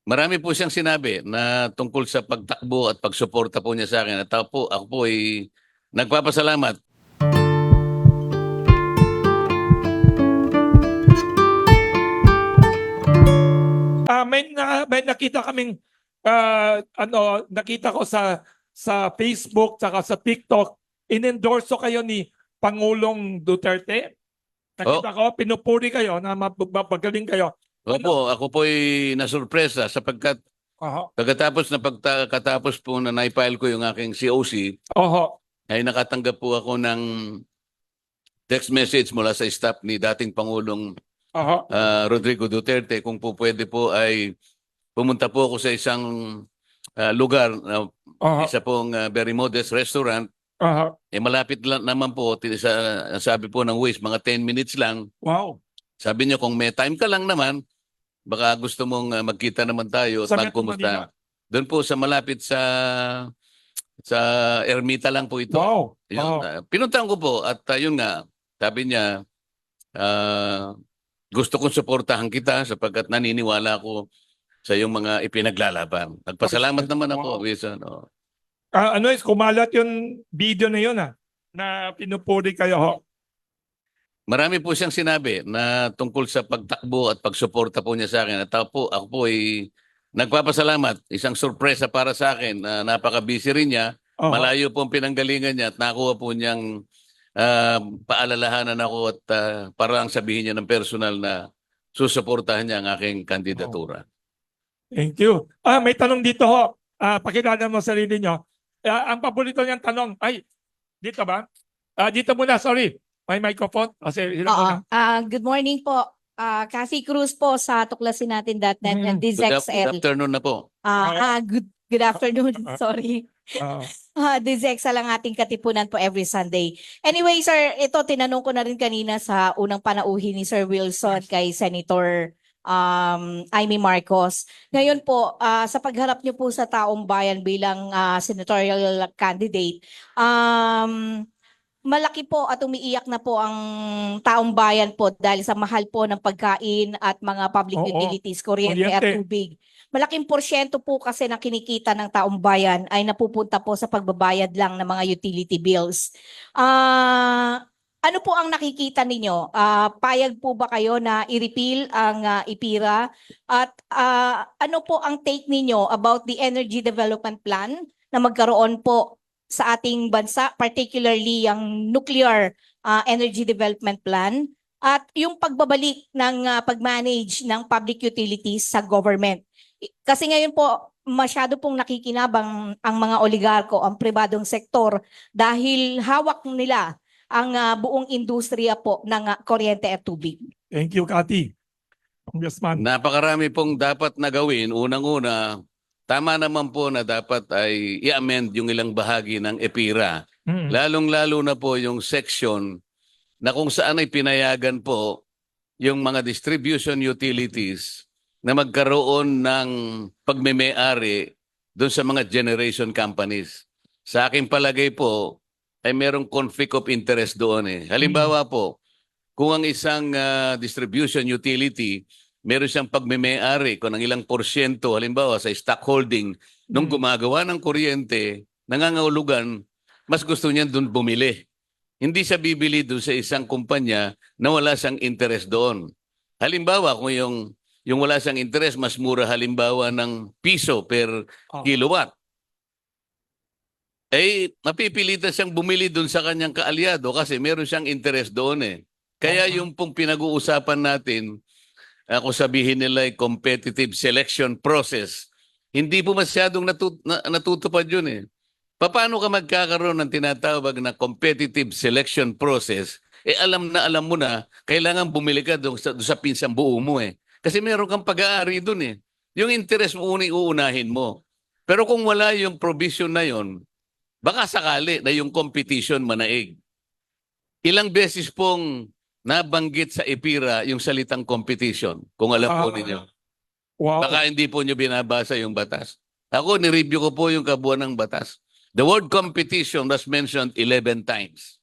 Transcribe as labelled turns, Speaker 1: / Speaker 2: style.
Speaker 1: Marami po siyang sinabi na tungkol sa pagtakbo at pagsuporta po niya sa akin. At ako po ay nagpapasalamat.
Speaker 2: May nakita kaming nakita ko sa Facebook saka sa TikTok, inendorso kayo ni Pangulong Duterte. Nakita ko, pinupuri kayo na mapagaling kayo.
Speaker 1: Opo, ako po ay nasurpresa sapagkat
Speaker 2: Oho.
Speaker 1: pagkatapos po na naipile ko yung aking COC,
Speaker 2: Oho.
Speaker 1: ay nakatanggap po ako ng text message mula sa staff ni dating Pangulong
Speaker 2: Oho.
Speaker 1: Rodrigo Duterte kung po pwede po ay pumunta po ako sa isang lugar,
Speaker 2: Oho.
Speaker 1: isa pong very modest restaurant.
Speaker 2: Oho.
Speaker 1: Malapit lang naman po, sabi po ng Waze, mga 10 minutes lang.
Speaker 2: Wow.
Speaker 1: Sabi niyo kung may time ka lang naman, baka gusto mong magkita naman tayo at
Speaker 2: Sa Metro
Speaker 1: magkumusta.
Speaker 2: Manila.
Speaker 1: Doon po sa malapit sa Ermita lang po ito.
Speaker 2: Wow.
Speaker 1: Yun, pinuntahan ko po at yun nga, sabi niya, gusto kong suportahan kita sapagkat naniniwala ako sa iyong mga ipinaglalaban. Nagpasalamat naman ako.
Speaker 2: Wow. Kumalat yung video na yun na pinupuri kayo ho.
Speaker 1: Marami po siyang sinabi na tungkol sa pagtakbo at pagsuporta po niya sa akin. At ako po ay nagpapasalamat. Isang sorpresa para sa akin na napaka-busy rin niya.
Speaker 2: Oho.
Speaker 1: Malayo po ang pinanggalingan niya at nakuha po niyang paalalahanan ako at parang sabihin niya ng personal na susuportahan niya ang aking kandidatura.
Speaker 2: Thank you. May tanong dito ho. Pakilala mo sarili nyo. Ang paborito niyang tanong, dito ba? Dito muna, sorry. May microphone?
Speaker 3: Good morning po. Cassie Cruz po sa tuklasinnatin.net and
Speaker 1: Good
Speaker 3: DizXL.
Speaker 1: afternoon na po.
Speaker 3: Good afternoon. Sorry.
Speaker 2: Oo.
Speaker 3: DizXL ang ating katipunan po every Sunday. Anyway, sir, ito tinanong ko na rin kanina sa unang panauhin ni Sir Wilson kay Senator Amy Marcos. Ngayon po, sa pagharap niyo po sa taong bayan bilang senatorial candidate, malaki po at umiiyak na po ang taong bayan po dahil sa mahal po ng pagkain at mga public
Speaker 2: Oo.
Speaker 3: utilities, kuryente at
Speaker 2: Kuryente.
Speaker 3: tubig. Malaking porsyento po kasi ng kinikita ng taong bayan ay napupunta po sa pagbabayad lang ng mga utility bills. Ano po ang nakikita ninyo? Payag po ba kayo na i-repeal ang IPIRA? At ano po ang take ninyo about the energy development plan na magkaroon po sa ating bansa, particularly yung nuclear energy development plan at yung pagbabalik ng pag-manage ng public utilities sa government? Kasi ngayon po, masyado pong nakikinabang ang mga oligarko, ang pribadong sektor dahil hawak nila ang buong industriya po ng kuryente at tubig.
Speaker 2: Thank you, Cathy. Congressman.
Speaker 1: Napakarami pong dapat na gawin. Unang-una, tama naman po na dapat ay i-amend yung ilang bahagi ng EPIRA. Lalong-lalo na po yung section na kung saan ay pinayagan po yung mga distribution utilities na magkaroon ng pagmeme-ari doon sa mga generation companies. Sa aking palagay po, ay merong conflict of interest doon eh. Halimbawa po, kung ang isang distribution utility, meron siyang pagmeme-ari kung ng ilang porsyento, halimbawa sa stockholding, nung gumagawa ng kuryente, nangangahulugan, mas gusto niya doon bumili. Hindi siya bibili doon sa isang kumpanya na wala siyang interest doon. Halimbawa, kung yung wala siyang interest, mas mura halimbawa ng piso per kilowatt. Mapipilitan siyang bumili doon sa kanyang kaalyado kasi meron siyang interest doon eh. Kaya yung pong pinag-uusapan natin, kung sabihin nila ay competitive selection process, hindi po masyadong natutupad yun eh. Paano ka magkakaroon ng tinatawag na competitive selection process? Alam mo na, kailangan bumili ka doon sa pinsang buo mo eh. Kasi meron kang pag-aari doon eh. Yung interest mo uunahin mo. Pero kung wala yung provision na yon, baka sakali na yung competition manaig. Ilang beses pong nabanggit sa EPIRA yung salitang competition, kung alam po ninyo.
Speaker 2: Wow.
Speaker 1: Baka hindi po nyo binabasa yung batas. Ako, nireview ko po yung kabuuan ng batas. The word competition was mentioned 11 times.